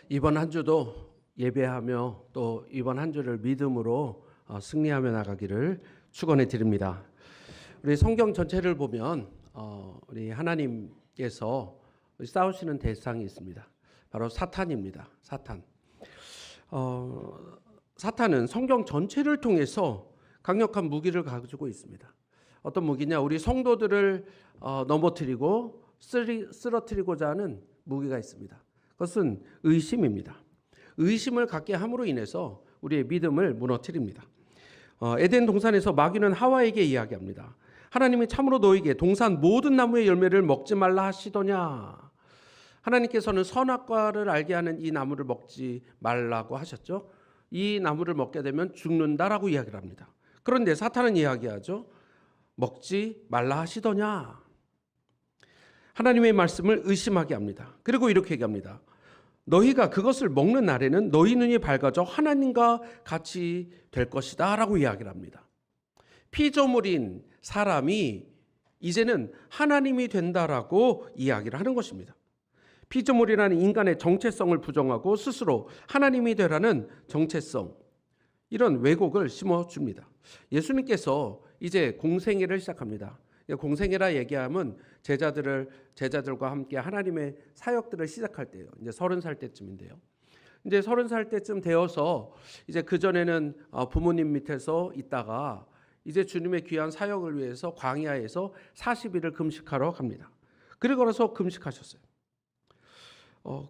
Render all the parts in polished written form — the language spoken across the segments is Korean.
이번 한 주도 예배하며 또 이번 한 주를 믿음으로 승리하며 나가기를 축원해 드립니다. 우리 성경 전체를 보면 우리 하나님께서 싸우시는 대상이 있습니다. 바로 사탄입니다. 사탄. 사탄은 성경 전체를 통해서 강력한 무기를 가지고 있습니다. 어떤 무기냐? 우리 성도들을 넘어뜨리고 쓰러뜨리고자 하는 무기가 있습니다. 그것은 의심입니다. 의심을 갖게 함으로 인해서 우리의 믿음을 무너뜨립니다. 에덴 동산에서 마귀는 하와에게 이야기합니다. 하나님이 참으로 너에게 동산 모든 나무의 열매를 먹지 말라 하시더냐. 하나님께서는 선악과를 알게 하는 이 나무를 먹지 말라고 하셨죠. 이 나무를 먹게 되면 죽는다라고 이야기를 합니다. 그런데 사탄은 이야기하죠. 먹지 말라 하시더냐. 하나님의 말씀을 의심하게 합니다. 그리고 이렇게 얘기합니다. 너희가 그것을 먹는 날에는 너희 눈이 밝아져 하나님과 같이 될 것이다 라고 이야기를 합니다. 피조물인 사람이 이제는 하나님이 된다라고 이야기를 하는 것입니다. 피조물이라는 인간의 정체성을 부정하고 스스로 하나님이 되라는 정체성, 이런 왜곡을 심어줍니다. 예수님께서 이제 공생애를 시작합니다. 공생애라 얘기하면 제자들과 함께 하나님의 사역들을 시작할 때예요. 이제 30살 때쯤인데요. 이제 30살 때쯤 되어서 이제 그 전에는 부모님 밑에서 있다가 이제 주님의 귀한 사역을 위해서 광야에서 40일을 금식하러 갑니다. 그리고 나서 금식하셨어요.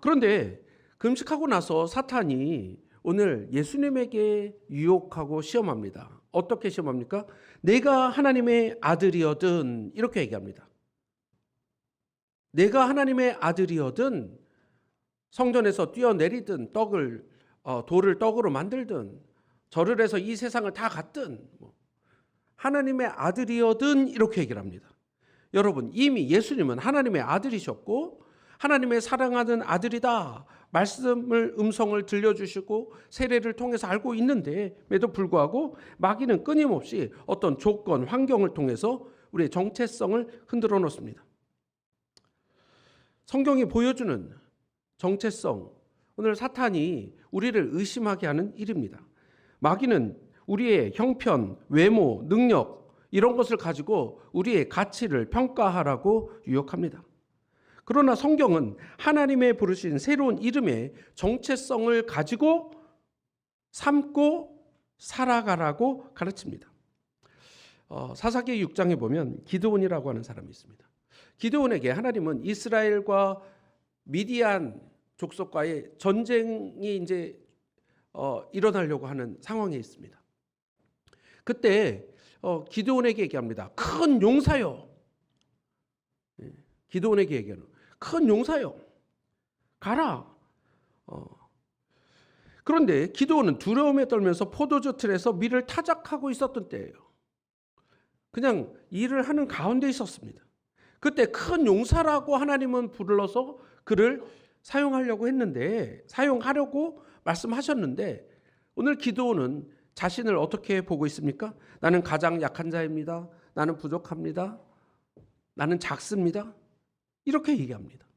그런데 금식하고 나서 사탄이 오늘 예수님에게 유혹하고 시험합니다. 어떻게 시험합니까? 내가 하나님의 아들이거든 이렇게 얘기합니다. 내가 하나님의 아들이거든 성전에서 뛰어내리든 돌을 떡으로 만들든 절을 해서 이 세상을 다 갖든 하나님의 아들이거든 이렇게 얘기를 합니다. 여러분, 이미 예수님은 하나님의 아들이셨고 하나님의 사랑하는 아들이다 음성을 들려주시고 세례를 통해서 알고 있는데에도 불구하고 마귀는 끊임없이 어떤 조건, 환경을 통해서 우리의 정체성을 흔들어 놓습니다. 성경이 보여주는 정체성, 오늘 사탄이 우리를 의심하게 하는 일입니다. 마귀는 우리의 형편, 외모, 능력 이런 것을 가지고 우리의 가치를 평가하라고 유혹합니다. 그러나 성경은 하나님의 부르신 새로운 이름의 정체성을 가지고 삼고 살아가라고 가르칩니다. 사사기 6장에 보면 기드온이라고 하는 사람이 있습니다. 기드온에게 하나님은 이스라엘과 미디안 족속과의 전쟁이 이제 일어나려고 하는 상황에 있습니다. 그때 기드온에게 얘기합니다. 큰 용사여. 기드온에게 얘기하는 큰 용사여 가라. 그런데 기드온은 두려움에 떨면서 포도주 틀에서 밀을 타작하고 있었던 때예요. 그냥 일을 하는 가운데 있었습니다. 그때 큰 용사라고 하나님은 불러서 그를 사용하려고 말씀하셨는데 오늘 기드온은 자신을 어떻게 보고 있습니까? 나는 가장 약한 자입니다. 나는 부족합니다. 나는 작습니다. 이렇게 얘기합니다.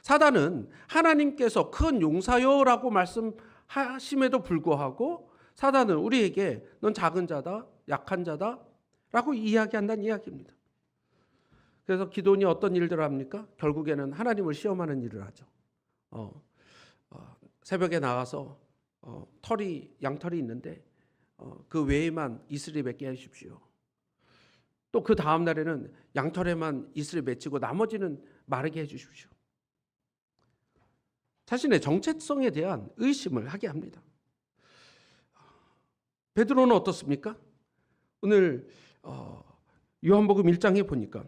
사단은 하나님께서 큰 용사여라고 말씀하심에도 불구하고 사단은 우리에게 넌 작은 자다, 약한 자다 라고 이야기한다는 이야기입니다. 그래서 기도원이 어떤 일들을 합니까? 결국에는 하나님을 시험하는 일을 하죠. 새벽에 나가서 양털이 있는데 그 외에만 이슬이 맺게 해주십시오. 또 그 다음 날에는 양털에만 이슬을 맺히고 나머지는 마르게 해주십시오. 자신의 정체성에 대한 의심을 하게 합니다. 베드로는 어떻습니까? 오늘 요한복음 1장에 보니까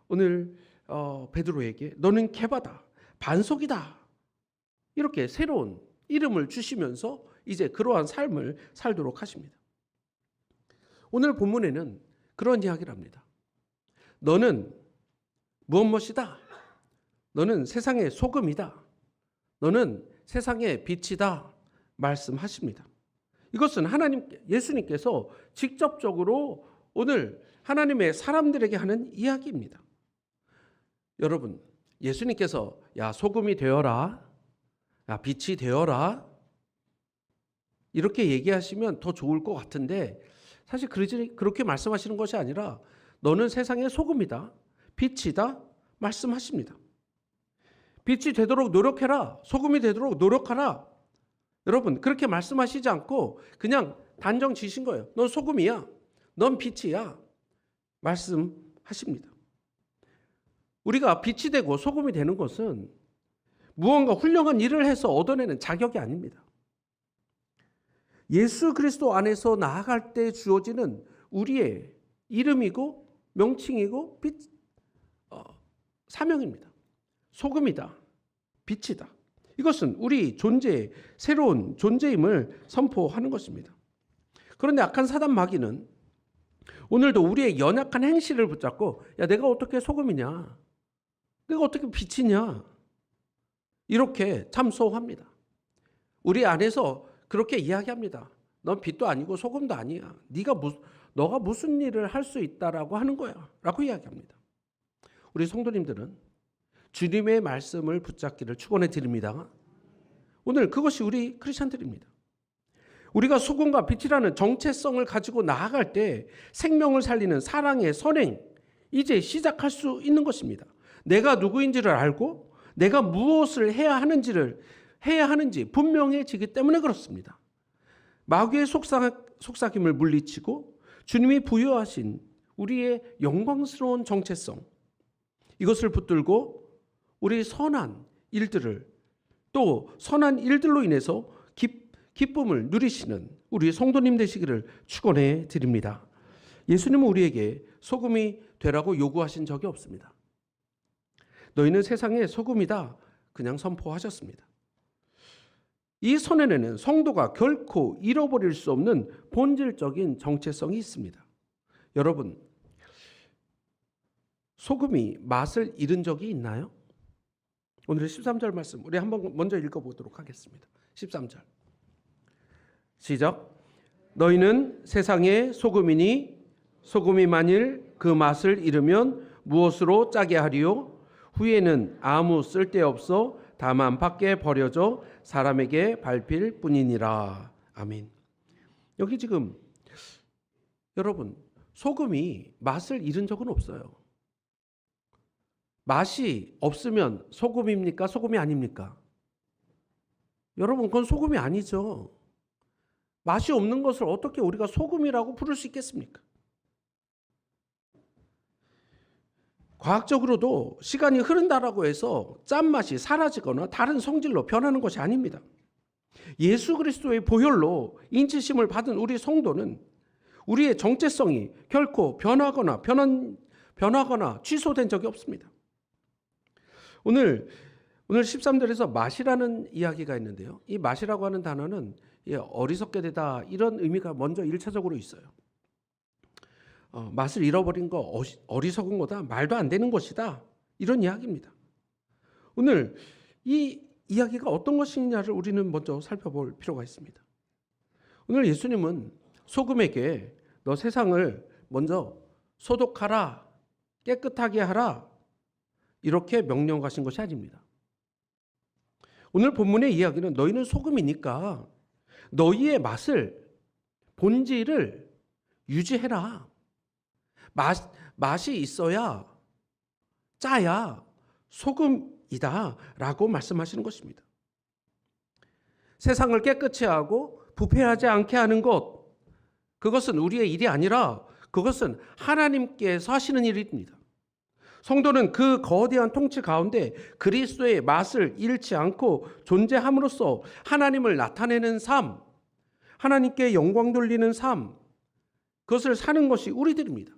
오늘 베드로에게 너는 게바다, 반석이다 이렇게 새로운 이름을 주시면서 이제 그러한 삶을 살도록 하십니다. 오늘 본문에는 그런 이야기를 합니다. 너는 무엇이다? 너는 세상의 소금이다. 너는 세상의 빛이다. 말씀하십니다. 이것은 예수님께서 직접적으로 오늘 하나님의 사람들에게 하는 이야기입니다. 여러분, 예수님께서 야 소금이 되어라, 야, 빛이 되어라. 이렇게 얘기하시면 더 좋을 것 같은데 사실 그렇게 말씀하시는 것이 아니라 너는 세상의 소금이다, 빛이다 말씀하십니다. 빛이 되도록 노력해라. 소금이 되도록 노력하라. 여러분 그렇게 말씀하시지 않고 그냥 단정 지신 거예요. 넌 소금이야. 넌 빛이야. 말씀하십니다. 우리가 빛이 되고 소금이 되는 것은 무언가 훌륭한 일을 해서 얻어내는 자격이 아닙니다. 예수 그리스도 안에서 나아갈 때 주어지는 우리의 이름이고 명칭이고 사명입니다. 소금이다. 빛이다. 이것은 우리 존재의 새로운 존재임을 선포하는 것입니다. 그런데 악한 사단 마귀는 오늘도 우리의 연약한 행실을 붙잡고 야, 내가 어떻게 소금이냐? 내가 어떻게 빛이냐? 이렇게 참소합니다. 우리 안에서 그렇게 이야기합니다. 넌 빛도 아니고 소금도 아니야. 너가 무슨 일을 할 수 있다라고 하는 거야. 라고 이야기합니다. 우리 성도님들은 주님의 말씀을 붙잡기를 축원해 드립니다. 오늘 그것이 우리 크리스천들입니다. 우리가 소금과 빛이라는 정체성을 가지고 나아갈 때 생명을 살리는 사랑의 선행, 이제 시작할 수 있는 것입니다. 내가 누구인지를 알고 내가 무엇을 해야 하는지 분명해지기 때문에 그렇습니다. 마귀의 속삭임을 물리치고 주님이 부여하신 우리의 영광스러운 정체성, 이것을 붙들고 우리 선한 일들을 또 선한 일들로 인해서 기쁨을 누리시는 우리 성도님 되시기를 축원해 드립니다. 예수님은 우리에게 소금이 되라고 요구하신 적이 없습니다. 너희는 세상의 소금이다 그냥 선포하셨습니다. 이 선언에는 성도가 결코 잃어버릴 수 없는 본질적인 정체성이 있습니다. 여러분, 소금이 맛을 잃은 적이 있나요? 오늘의 13절 말씀 우리 한번 먼저 읽어보도록 하겠습니다. 13절 시작. 너희는 세상의 소금이니 소금이 만일 그 맛을 잃으면 무엇으로 짜게 하리요? 후에는 아무 쓸데없어 다만 밖에 버려져 사람에게 밟힐 뿐이니라. 아멘. 여기 지금 여러분 소금이 맛을 잃은 적은 없어요. 맛이 없으면 소금입니까? 소금이 아닙니까? 여러분 그건 소금이 아니죠. 맛이 없는 것을 어떻게 우리가 소금이라고 부를 수 있겠습니까? 과학적으로도 시간이 흐른다라고 해서 짠맛이 사라지거나 다른 성질로 변하는 것이 아닙니다. 예수 그리스도의 보혈로 인치심을 받은 우리 성도는 우리의 정체성이 결코 변하거나 취소된 적이 없습니다. 오늘 13절에서 맛이라는 이야기가 있는데요. 이 맛이라고 하는 단어는 어리석게 되다 이런 의미가 먼저 1차적으로 있어요. 맛을 잃어버린 거 어리석은 거다. 말도 안 되는 것이다. 이런 이야기입니다. 오늘 이 이야기가 어떤 것이냐를 우리는 먼저 살펴볼 필요가 있습니다. 오늘 예수님은 소금에게 너 세상을 먼저 소독하라. 깨끗하게 하라. 이렇게 명령하신 것이 아닙니다. 오늘 본문의 이야기는 너희는 소금이니까 너희의 맛을 본질을 유지해라. 맛이 있어야 짜야 소금이다 라고 말씀하시는 것입니다. 세상을 깨끗이 하고 부패하지 않게 하는 것, 그것은 우리의 일이 아니라 그것은 하나님께서 하시는 일입니다. 성도는 그 거대한 통치 가운데 그리스도의 맛을 잃지 않고 존재함으로써 하나님을 나타내는 삶, 하나님께 영광 돌리는 삶, 그것을 사는 것이 우리들입니다.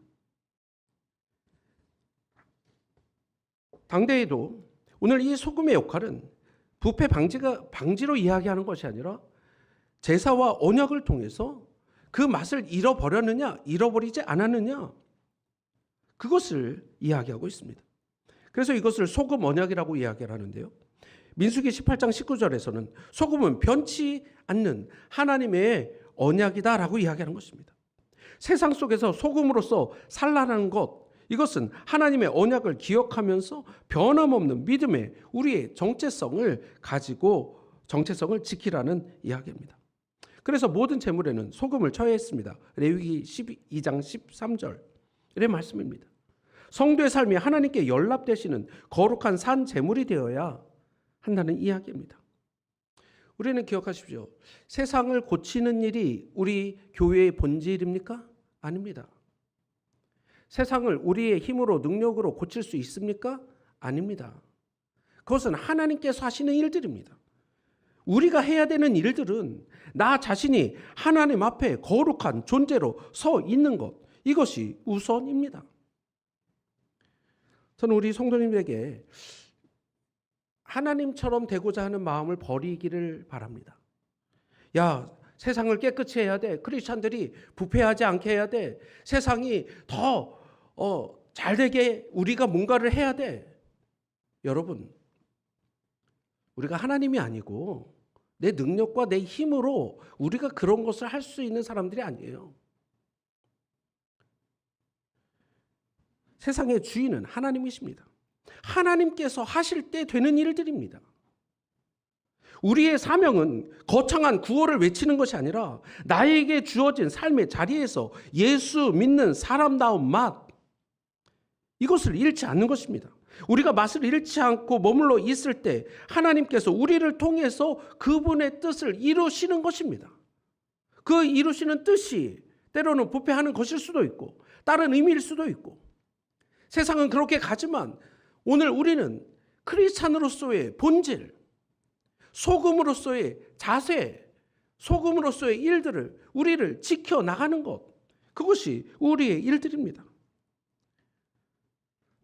당대에도 오늘 이 소금의 역할은 부패 방지로 이야기하는 것이 아니라 제사와 언약을 통해서 그 맛을 잃어버리지 않았느냐, 그것을 이야기하고 있습니다. 그래서 이것을 소금 언약이라고 이야기를 하는데요. 민수기 18장 19절에서는 소금은 변치 않는 하나님의 언약이다라고 이야기하는 것입니다. 세상 속에서 소금으로서 산란하는 것, 이것은 하나님의 언약을 기억하면서 변함없는 믿음의 우리의 정체성을 가지고 정체성을 지키라는 이야기입니다. 그래서 모든 재물에는 소금을 처해했습니다. 레위기 12장 13절의 말씀입니다. 성도의 삶이 하나님께 연락되시는 거룩한 산 재물이 되어야 한다는 이야기입니다. 우리는 기억하십시오. 세상을 고치는 일이 우리 교회의 본질입니까? 아닙니다. 세상을 우리의 힘으로 능력으로 고칠 수 있습니까? 아닙니다. 그것은 하나님께서 하시는 일들입니다. 우리가 해야 되는 일들은 나 자신이 하나님 앞에 거룩한 존재로 서 있는 것, 이것이 우선입니다. 저는 우리 성도님에게 하나님처럼 되고자 하는 마음을 버리기를 바랍니다. 야, 세상을 깨끗이 해야 돼. 크리스찬들이 부패하지 않게 해야 돼. 세상이 더 잘되게 우리가 뭔가를 해야 돼. 여러분, 우리가 하나님이 아니고 내 능력과 내 힘으로 우리가 그런 것을 할 수 있는 사람들이 아니에요. 세상의 주인은 하나님이십니다. 하나님께서 하실 때 되는 일들입니다. 우리의 사명은 거창한 구호를 외치는 것이 아니라 나에게 주어진 삶의 자리에서 예수 믿는 사람다운 맛, 이것을 잃지 않는 것입니다. 우리가 맛을 잃지 않고 머물러 있을 때 하나님께서 우리를 통해서 그분의 뜻을 이루시는 것입니다. 그 이루시는 뜻이 때로는 부패하는 것일 수도 있고 다른 의미일 수도 있고, 세상은 그렇게 가지만 오늘 우리는 크리스찬으로서의 본질, 소금으로서의 자세, 소금으로서의 일들을 우리를 지켜나가는 것, 그것이 우리의 일들입니다.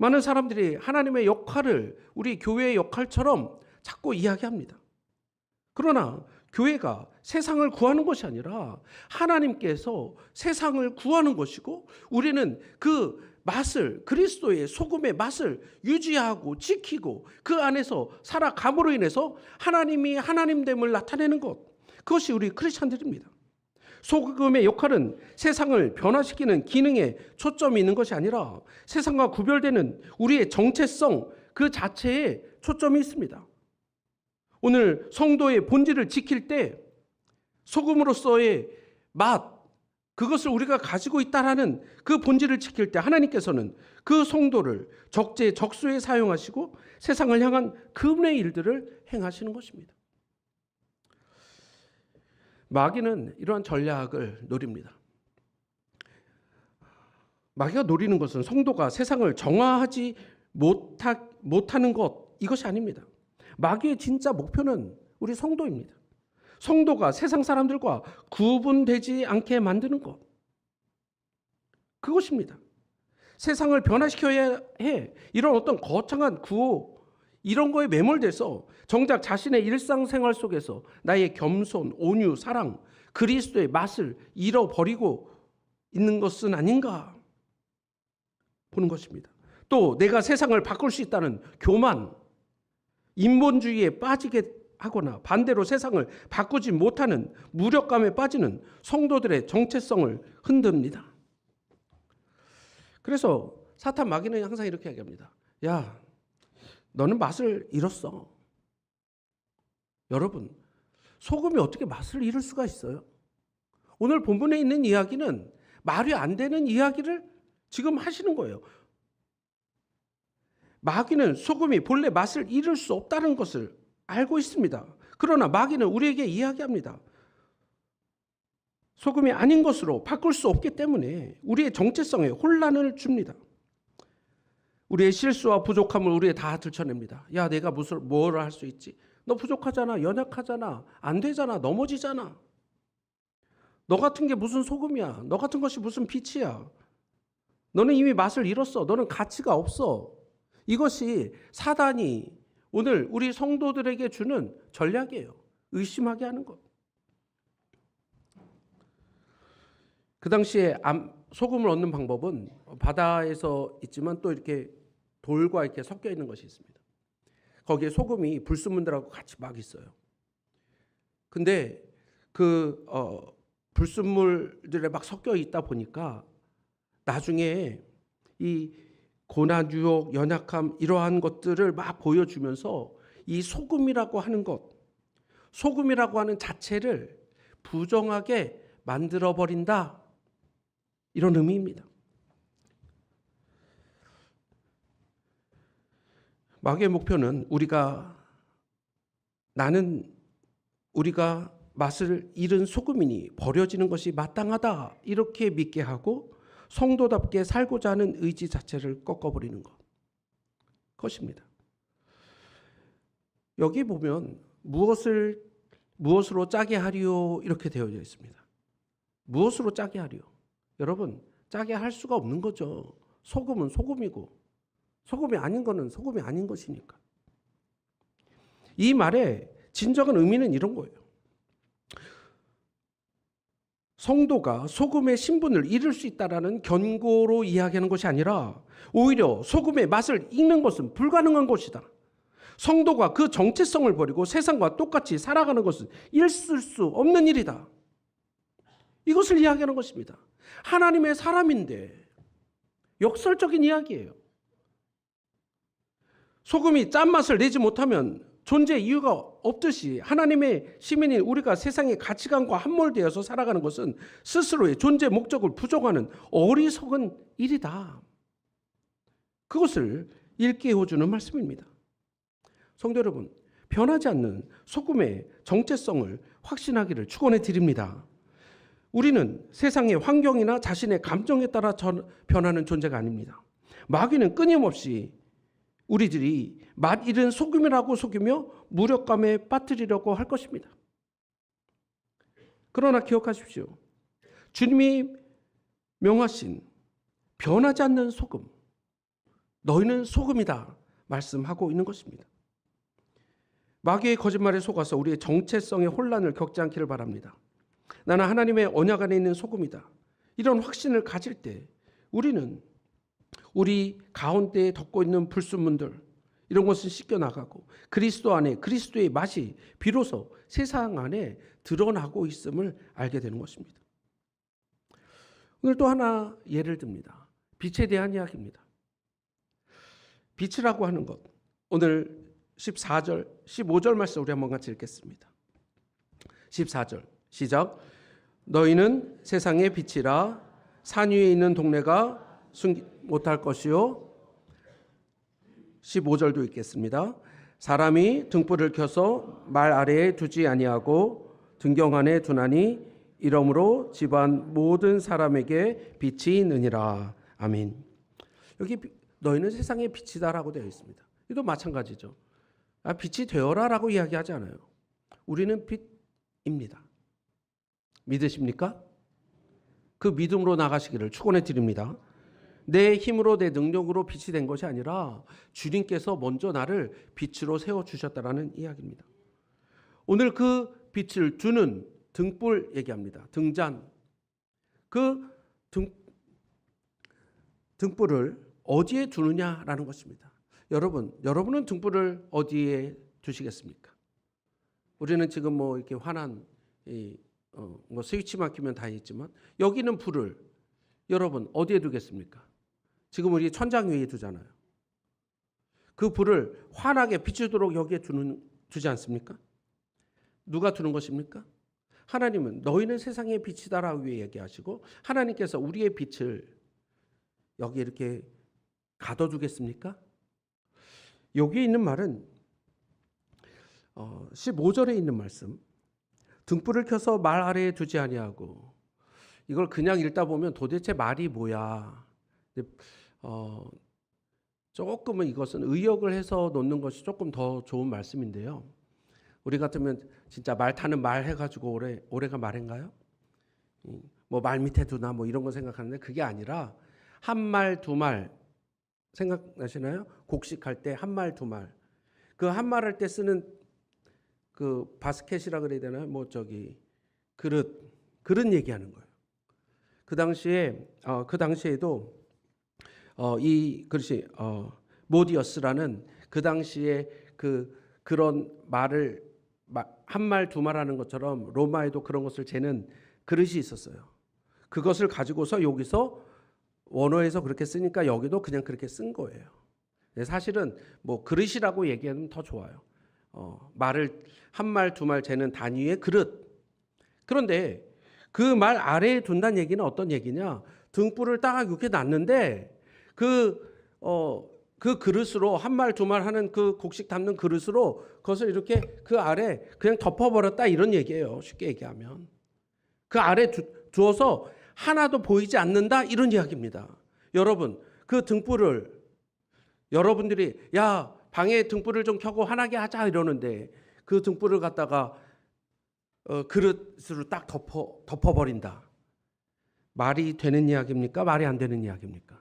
많은 사람들이 하나님의 역할을 우리 교회의 역할처럼 자꾸 이야기합니다. 그러나 교회가 세상을 구하는 것이 아니라 하나님께서 세상을 구하는 것이고, 우리는 그 맛을, 그리스도의 소금의 맛을 유지하고 지키고 그 안에서 살아감으로 인해서 하나님이 하나님됨을 나타내는 것, 그것이 우리 크리스찬들입니다. 소금의 역할은 세상을 변화시키는 기능에 초점이 있는 것이 아니라 세상과 구별되는 우리의 정체성 그 자체에 초점이 있습니다. 오늘 성도의 본질을 지킬 때 소금으로서의 맛, 그것을 우리가 가지고 있다라는 그 본질을 지킬 때 하나님께서는 그 성도를 적재적소에 사용하시고 세상을 향한 그분의 일들을 행하시는 것입니다. 마귀는 이러한 전략을 노립니다. 마귀가 노리는 것은 성도가 세상을 정화하지 못하는 것, 이것이 아닙니다. 마귀의 진짜 목표는 우리 성도입니다. 성도가 세상 사람들과 구분되지 않게 만드는 것, 그것입니다. 세상을 변화시켜야 해. 이런 어떤 거창한 구호, 이런 거에 매몰돼서 정작 자신의 일상생활 속에서 나의 겸손, 온유, 사랑, 그리스도의 맛을 잃어버리고 있는 것은 아닌가 보는 것입니다. 또 내가 세상을 바꿀 수 있다는 교만, 인본주의에 빠지게 하거나 반대로 세상을 바꾸지 못하는 무력감에 빠지는 성도들의 정체성을 흔듭니다. 그래서 사탄 마귀는 항상 이렇게 얘기합니다. 야, 너는 맛을 잃었어. 여러분, 소금이 어떻게 맛을 잃을 수가 있어요? 오늘 본문에 있는 이야기는 말이 안 되는 이야기를 지금 하시는 거예요. 마귀는 소금이 본래 맛을 잃을 수 없다는 것을 알고 있습니다. 그러나 마귀는 우리에게 이야기합니다. 소금이 아닌 것으로 바꿀 수 없기 때문에 우리의 정체성에 혼란을 줍니다. 우리의 실수와 부족함을 우리에 다 들춰냅니다. 야, 내가 뭐를 할 수 있지? 너 부족하잖아, 연약하잖아, 안 되잖아, 넘어지잖아. 너 같은 게 무슨 소금이야? 너 같은 것이 무슨 빛이야? 너는 이미 맛을 잃었어. 너는 가치가 없어. 이것이 사단이 오늘 우리 성도들에게 주는 전략이에요. 의심하게 하는 것. 그 당시에 소금을 얻는 방법은 바다에서 있지만 또 이렇게 돌과 이렇게 섞여 있는 것이 있습니다. 거기에 소금이 불순물들하고 같이 막 있어요. 근데 그 불순물들에 막 섞여 있다 보니까 나중에 이 고난, 유혹, 연약함 이러한 것들을 막 보여주면서 이 소금이라고 하는 것, 소금이라고 하는 자체를 부정하게 만들어버린다. 이런 의미입니다. 마귀의 목표는 우리가 맛을 잃은 소금이니 버려지는 것이 마땅하다 이렇게 믿게 하고 성도답게 살고자 하는 의지 자체를 꺾어버리는 것입니다. 여기 보면 무엇으로 짜게 하리요 이렇게 되어져 있습니다. 무엇으로 짜게 하리요? 여러분, 짜게 할 수가 없는 거죠. 소금은 소금이고 소금이 아닌 거는 소금이 아닌 것이니까. 이 말의 진정한 의미는 이런 거예요. 성도가 소금의 신분을 잃을 수 있다라는 견고로 이야기하는 것이 아니라 오히려 소금의 맛을 잃는 것은 불가능한 것이다. 성도가 그 정체성을 버리고 세상과 똑같이 살아가는 것은 있을 수 없는 일이다. 이것을 이야기하는 것입니다. 하나님의 사람인데 역설적인 이야기예요. 소금이 짠맛을 내지 못하면 존재 이유가 없듯이 하나님의 시민인 우리가 세상의 가치관과 함몰되어서 살아가는 것은 스스로의 존재 목적을 부정하는 어리석은 일이다. 그것을 일깨워주는 말씀입니다. 성도 여러분, 변하지 않는 소금의 정체성을 확신하기를 축원해 드립니다. 우리는 세상의 환경이나 자신의 감정에 따라 변하는 존재가 아닙니다. 마귀는 끊임없이 우리들이 맛 잃은 소금이라고 속이며 무력감에 빠뜨리려고 할 것입니다. 그러나 기억하십시오. 주님이 명하신 변하지 않는 소금, 너희는 소금이다 말씀하고 있는 것입니다. 마귀의 거짓말에 속아서 우리의 정체성의 혼란을 겪지 않기를 바랍니다. 나는 하나님의 언약 안에 있는 소금이다. 이런 확신을 가질 때 우리는 우리 가운데에 덮고 있는 불순물들 이런 것을 씻겨나가고 그리스도 안에 그리스도의 맛이 비로소 세상 안에 드러나고 있음을 알게 되는 것입니다. 오늘 또 하나 예를 듭니다. 빛에 대한 이야기입니다. 빛이라고 하는 것, 오늘 14절, 15절 말씀 우리 한번 같이 읽겠습니다. 14절 시작. 너희는 세상의 빛이라 산 위에 있는 동네가 숨기 못할 것이요. 15절도 읽겠습니다. 사람이 등불을 켜서 말 아래에 두지 아니하고 등경 안에 두나니 이러므로 집안 모든 사람에게 빛이 있느니라. 아멘. 여기 너희는 세상의 빛이다라고 되어 있습니다. 이도 마찬가지죠. 빛이 되어라라고 이야기하지 않아요. 우리는 빛입니다. 믿으십니까? 그 믿음으로 나가시기를 축원해 드립니다. 내 힘으로 내 능력으로 빛이 된 것이 아니라 주님께서 먼저 나를 빛으로 세워주셨다라는 이야기입니다. 오늘 그 빛을 두는 등불 얘기합니다. 등잔. 그 등불을 어디에 두느냐라는 것입니다. 여러분은 등불을 어디에 두시겠습니까? 우리는 지금 뭐 이렇게 환한 뭐 스위치만 켜면 다 있지만 여기는 불을 여러분 어디에 두겠습니까? 지금 우리 천장 위에 두잖아요. 그 불을 환하게 비추도록 여기에 두지 않습니까? 누가 두는 것입니까? 하나님은 너희는 세상의 빛이다라고 얘기하시고 하나님께서 우리의 빛을 여기 이렇게 가둬두겠습니까? 여기에 있는 말은 15절에 있는 말씀, 등불을 켜서 말 아래에 두지 아니하고, 이걸 그냥 읽다 보면 도대체 말이 뭐야. 조금은 이것은 의역을 해서 놓는 것이 조금 더 좋은 말씀인데요. 우리 같으면 진짜 말 타는 말 해가지고 올해가 말인가요? 뭐 말 밑에 두나 뭐 이런 거 생각하는데 그게 아니라 한 말 두 말 생각나시나요? 곡식할 때 한 말 두 말. 그 한 말 할 때 쓰는 그 바스켓이라 그래야 되나요? 뭐 그릇 얘기하는 거예요. 그 당시에도 이 그릇이 모디어스라는 그 당시에 그런 말을 한 말 두 말 하는 것처럼 로마에도 그런 것을 재는 그릇이 있었어요. 그것을 가지고서 여기서 원어에서 그렇게 쓰니까 여기도 그냥 그렇게 쓴 거예요. 사실은 뭐 그릇이라고 얘기하면 더 좋아요. 말을 한 말 두 말 재는 단위의 그릇. 그런데 그 말 아래에 둔다는 얘기는 어떤 얘기냐? 등불을 딱 이렇게 놨는데 그 그릇으로 한 말 두 말 하는 그 곡식 담는 그릇으로 그것을 이렇게 그 아래 그냥 덮어버렸다 이런 얘기예요. 쉽게 얘기하면. 그 아래 두어서 하나도 보이지 않는다 이런 이야기입니다. 여러분 그 등불을 여러분들이 야 방에 등불을 좀 켜고 환하게 하자 이러는데 그 등불을 갖다가 그릇으로 딱 덮어버린다. 말이 되는 이야기입니까? 말이 안 되는 이야기입니까?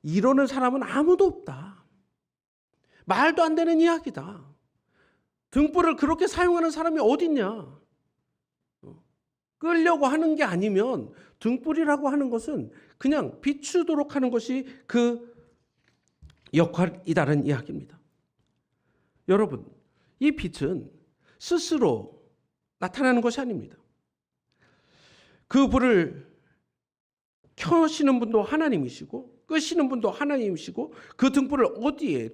이러는 사람은 아무도 없다. 말도 안 되는 이야기다. 등불을 그렇게 사용하는 사람이 어딨냐? 끌려고 하는 게 아니면 등불이라고 하는 것은 그냥 비추도록 하는 것이 그 역할이다라는 이야기입니다. 여러분, 이 빛은 스스로 나타나는 것이 아닙니다. 그 불을 켜시는 분도 하나님이시고 끄시는 분도 하나님이시고 그 등불을 어디에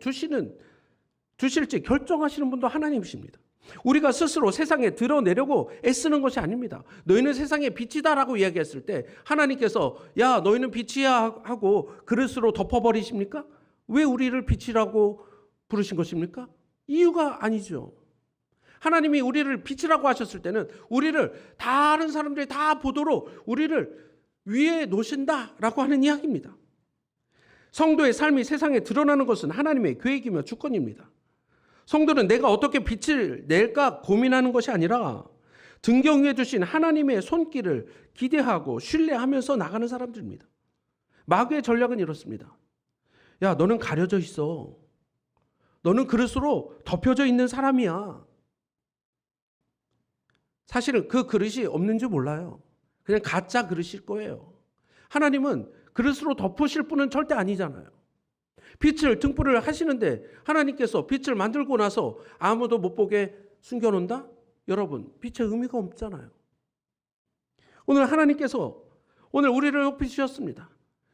두실지 결정하시는 분도 하나님이십니다. 우리가 스스로 세상에 드러내려고 애쓰는 것이 아닙니다. 너희는 세상의 빛이다라고 이야기했을 때 하나님께서 야 너희는 빛이야 하고 그릇으로 덮어버리십니까? 왜 우리를 빛이라고 부르신 것입니까? 이유가 아니죠. 하나님이 우리를 빛이라고 하셨을 때는 우리를 다른 사람들이 다 보도록 우리를 위에 놓으신다라고 하는 이야기입니다. 성도의 삶이 세상에 드러나는 것은 하나님의 계획이며 주권입니다. 성도는 내가 어떻게 빛을 낼까 고민하는 것이 아니라 등경 위에 두신 하나님의 손길을 기대하고 신뢰하면서 나가는 사람들입니다. 마귀의 전략은 이렇습니다. 야, 너는 가려져 있어. 너는 그릇으로 덮여져 있는 사람이야. 사실은 그 그릇이 없는지 몰라요. 그냥 가짜 그릇일 거예요. 하나님은 그릇으로 덮으실 분은 절대 아니잖아요. 빛을 등불을 하시는데 하나님께서 빛을 만들고 나서 아무도 못 보게 숨겨놓는다? 여러분, 빛의 의미가 없잖아요. 오늘 하나님께서 오늘 우리를 높이 주셨습니다.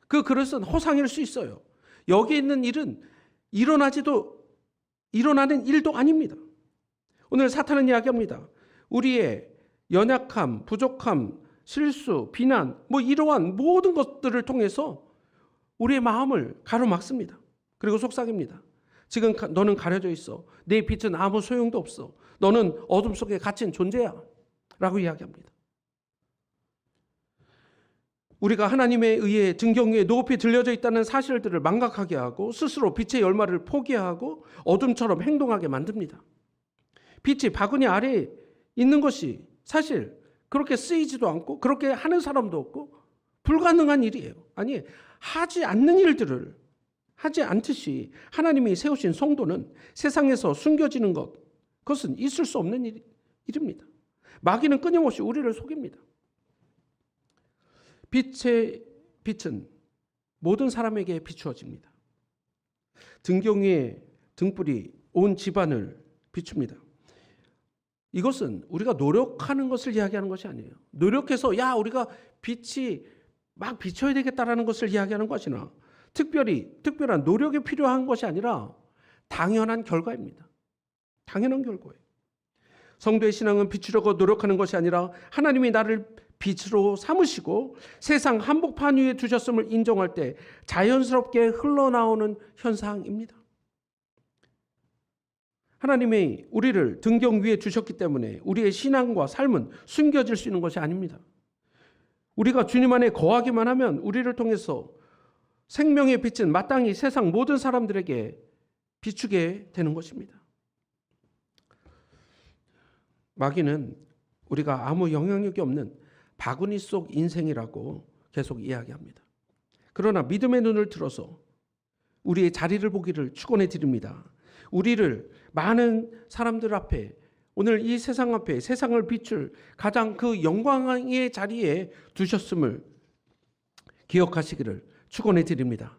그 그릇은 허상일 수 있어요. 여기 있는 일은 일어나는 일도 아닙니다. 오늘 사탄은 이야기합니다. 우리의 연약함, 부족함, 실수, 비난, 이러한 모든 것들을 통해서 우리의 마음을 가로막습니다. 그리고 속삭입니다. 지금 너는 가려져 있어. 내 빛은 아무 소용도 없어. 너는 어둠 속에 갇힌 존재야. 라고 이야기합니다. 우리가 하나님에 의해 등경 위에 높이 들려져 있다는 사실들을 망각하게 하고 스스로 빛의 열마를 포기하고 어둠처럼 행동하게 만듭니다. 빛이 바구니 아래에 있는 것이 사실 그렇게 쓰이지도 않고 그렇게 하는 사람도 없고 불가능한 일이에요. 아니, 하지 않는 일들을 하지 않듯이 하나님이 세우신 성도는 세상에서 숨겨지는 것, 그것은 있을 수 없는 일입니다. 마귀는 끊임없이 우리를 속입니다. 빛은 모든 사람에게 비추어집니다. 등경 위에 등불이 온 집안을 비춥니다. 이것은 우리가 노력하는 것을 이야기하는 것이 아니에요. 노력해서 우리가 빛이 막 비춰야 되겠다라는 것을 이야기하는 것이나 특별한 노력이 필요한 것이 아니라 당연한 결과입니다. 당연한 결과예요. 성도의 신앙은 비추려고 노력하는 것이 아니라 하나님이 나를 빛으로 삼으시고 세상 한복판 위에 두셨음을 인정할 때 자연스럽게 흘러나오는 현상입니다. 하나님이 우리를 등경 위에 두셨기 때문에 우리의 신앙과 삶은 숨겨질 수 있는 것이 아닙니다. 우리가 주님 안에 거하기만 하면 우리를 통해서 생명의 빛은 마땅히 세상 모든 사람들에게 비추게 되는 것입니다. 마귀는 우리가 아무 영향력이 없는 바구니 속 인생이라고 계속 이야기합니다. 그러나 믿음의 눈을 들어서 우리의 자리를 보기를 축원해 드립니다. 우리를 많은 사람들 앞에 오늘 이 세상 앞에 세상을 비출 가장 그 영광의 자리에 두셨음을 기억하시기를 축원해 드립니다.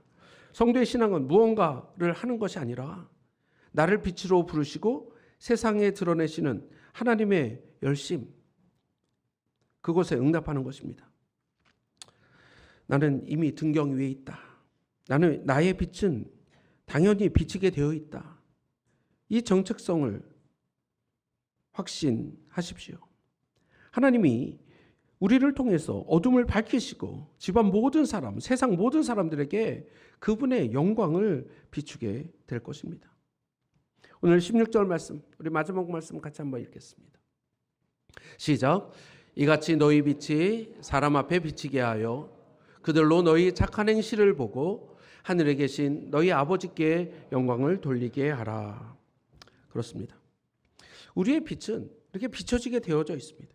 성도의 신앙은 무언가를 하는 것이 아니라 나를 빛으로 부르시고 세상에 드러내시는 하나님의 열심, 그것에 응답하는 것입니다. 나는 이미 등경 위에 있다. 나의 빛은 당연히 비치게 되어 있다. 이 정체성을 확신하십시오. 하나님이 우리를 통해서 어둠을 밝히시고 집안 모든 사람, 세상 모든 사람들에게 그분의 영광을 비추게 될 것입니다. 오늘 16절 말씀, 우리 마지막 말씀 같이 한번 읽겠습니다. 시작. 이같이 너희 빛이 사람 앞에 비치게 하여 그들로 너희 착한 행실을 보고 하늘에 계신 너희 아버지께 영광을 돌리게 하라. 그렇습니다. 우리의 빛은 이렇게 비춰지게 되어져 있습니다.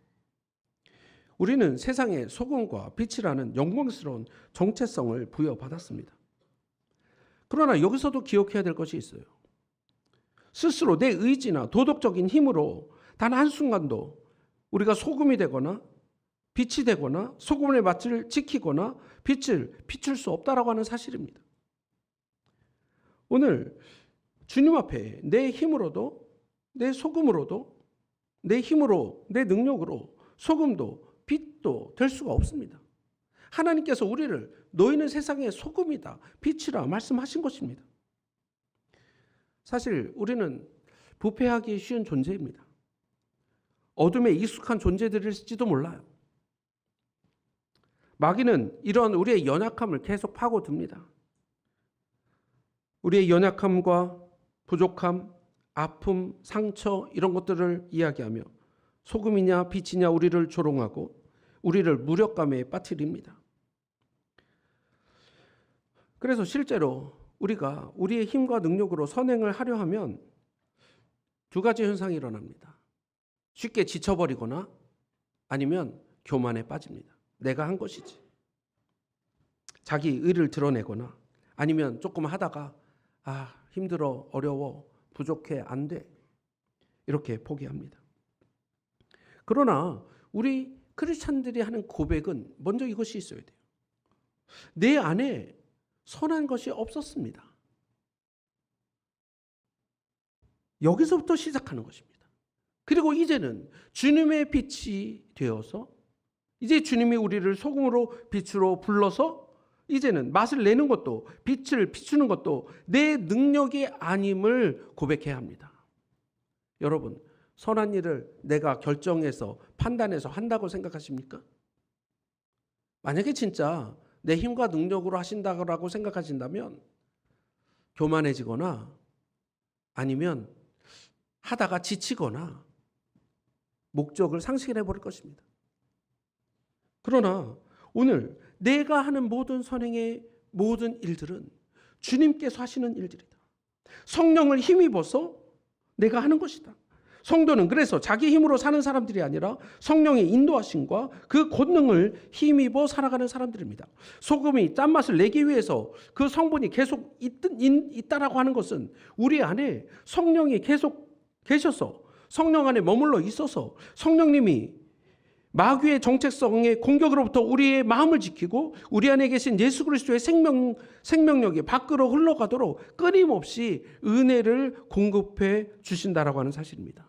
우리는 세상의 소금과 빛이라는 영광스러운 정체성을 부여받았습니다. 그러나 여기서도 기억해야 될 것이 있어요. 스스로 내 의지나 도덕적인 힘으로 단 한순간도 우리가 소금이 되거나 빛이 되거나 소금의 맛을 지키거나 빛을 비출 수 없다라고 하는 사실입니다. 오늘 주님 앞에 내 힘으로도, 내 소금으로도, 내 힘으로, 내 능력으로 소금도 빛도 될 수가 없습니다. 하나님께서 우리를 너희는 세상의 소금이다, 빛이라 말씀하신 것입니다. 사실 우리는 부패하기 쉬운 존재입니다. 어둠에 익숙한 존재들일지도 몰라요. 마귀는 이런 우리의 연약함을 계속 파고듭니다. 우리의 연약함과 부족함, 아픔, 상처 이런 것들을 이야기하며 소금이냐 빛이냐 우리를 조롱하고 우리를 무력감에 빠뜨립니다. 그래서 실제로 우리가 우리의 힘과 능력으로 선행을 하려 하면 두 가지 현상이 일어납니다. 쉽게 지쳐버리거나 아니면 교만에 빠집니다. 내가 한 것이지. 자기 의를 드러내거나 아니면 조금 하다가 힘들어, 어려워, 부족해, 안 돼. 이렇게 포기합니다. 그러나 우리 크리스찬들이 하는 고백은 먼저 이것이 있어야 돼요. 내 안에 선한 것이 없었습니다. 여기서부터 시작하는 것입니다. 그리고 이제는 주님의 빛이 되어서 이제 주님이 우리를 소금으로 빛으로 불러서 이제는 맛을 내는 것도 빛을 비추는 것도 내 능력이 아님을 고백해야 합니다. 여러분, 선한 일을 내가 결정해서 판단해서 한다고 생각하십니까? 만약에 진짜 내 힘과 능력으로 하신다고 생각하신다면 교만해지거나 아니면 하다가 지치거나 목적을 상실해 버릴 것입니다. 그러나 오늘 내가 하는 모든 선행의 모든 일들은 주님께서 하시는 일들이다. 성령을 힘입어서 내가 하는 것이다. 성도는 그래서 자기 힘으로 사는 사람들이 아니라 성령의 인도하심과 그 권능을 힘입어 살아가는 사람들입니다. 소금이 짠맛을 내기 위해서 그 성분이 계속 있다라고 하는 것은 우리 안에 성령이 계속 계셔서 성령 안에 머물러 있어서 성령님이 마귀의 정체성의 공격으로부터 우리의 마음을 지키고 우리 안에 계신 예수 그리스도의 생명력이 밖으로 흘러가도록 끊임없이 은혜를 공급해 주신다라고 하는 사실입니다.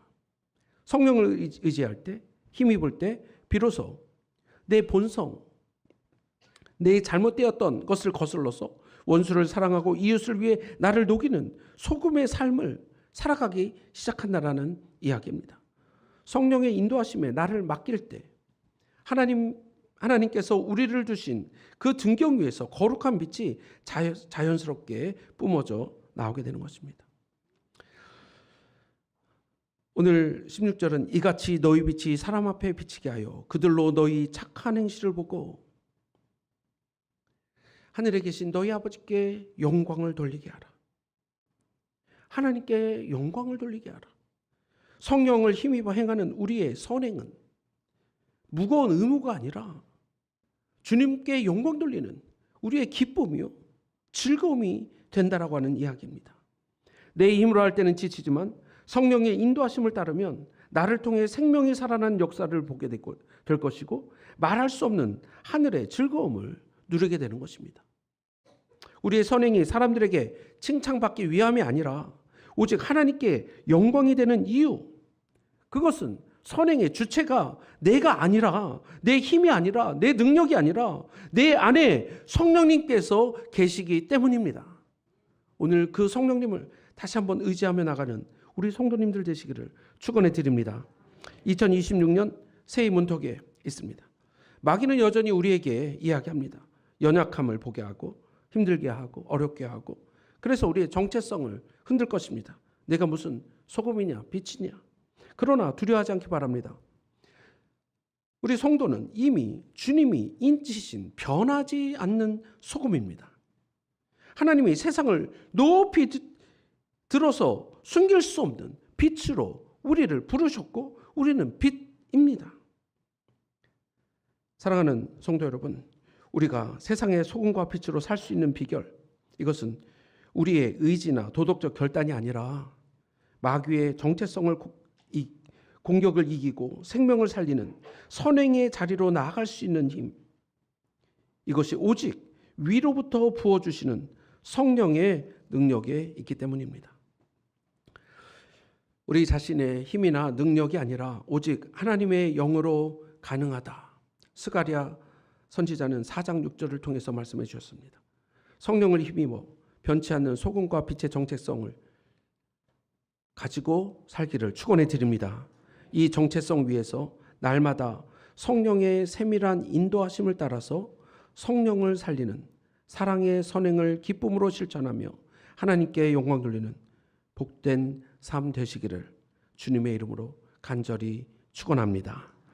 성령을 의지할 때, 힘입을 때 비로소 내 본성, 내 잘못되었던 것을 거슬러서 원수를 사랑하고 이웃을 위해 나를 녹이는 소금의 삶을 살아가기 시작한다라는 이야기입니다. 성령의 인도하심에 나를 맡길 때 하나님께서 우리를 두신 그 등경 위에서 거룩한 빛이 자연스럽게 뿜어져 나오게 되는 것입니다. 오늘 16절은 이같이 너희 빛이 사람 앞에 비치게 하여 그들로 너희 착한 행실을 보고 하늘에 계신 너희 아버지께 영광을 돌리게 하라. 하나님께 영광을 돌리게 하라. 성령을 힘입어 행하는 우리의 선행은 무거운 의무가 아니라 주님께 영광 돌리는 우리의 기쁨이요 즐거움이 된다라고 하는 이야기입니다. 내 힘으로 할 때는 지치지만 성령의 인도하심을 따르면 나를 통해 생명이 살아나는 역사를 보게 될 것이고 말할 수 없는 하늘의 즐거움을 누리게 되는 것입니다. 우리의 선행이 사람들에게 칭찬받기 위함이 아니라 오직 하나님께 영광이 되는 이유, 그것은 선행의 주체가 내가 아니라 내 힘이 아니라 내 능력이 아니라 내 안에 성령님께서 계시기 때문입니다. 오늘 그 성령님을 다시 한번 의지하며 나가는 우리 성도님들 되시기를 축원해 드립니다. 2026년 새해 문턱에 있습니다. 마귀는 여전히 우리에게 이야기합니다. 연약함을 보게 하고 힘들게 하고 어렵게 하고, 그래서 우리의 정체성을 흔들 것입니다. 내가 무슨 소금이냐 빛이냐. 그러나 두려워하지 않기 바랍니다. 우리 성도는 이미 주님이 인치신 변하지 않는 소금입니다. 하나님이 세상을 높이 들어서 숨길 수 없는 빛으로 우리를 부르셨고 우리는 빛입니다. 사랑하는 성도 여러분, 우리가 세상의 소금과 빛으로 살 수 있는 비결, 이것은 우리의 의지나 도덕적 결단이 아니라 마귀의 정체성을 공격을 이기고 생명을 살리는 선행의 자리로 나아갈 수 있는 힘, 이것이 오직 위로부터 부어주시는 성령의 능력에 있기 때문입니다. 우리 자신의 힘이나 능력이 아니라 오직 하나님의 영으로 가능하다. 스가랴 선지자는 4장 6절을 통해서 말씀해 주셨습니다. 성령을 힘입어 변치 않는 소금과 빛의 정체성을 가지고 살기를 축원해 드립니다. 이 정체성 위에서 날마다 성령의 세밀한 인도하심을 따라서 성령을 살리는 사랑의 선행을 기쁨으로 실천하며 하나님께 영광 돌리는 복된 삶 되시기를 주님의 이름으로 간절히 축원합니다.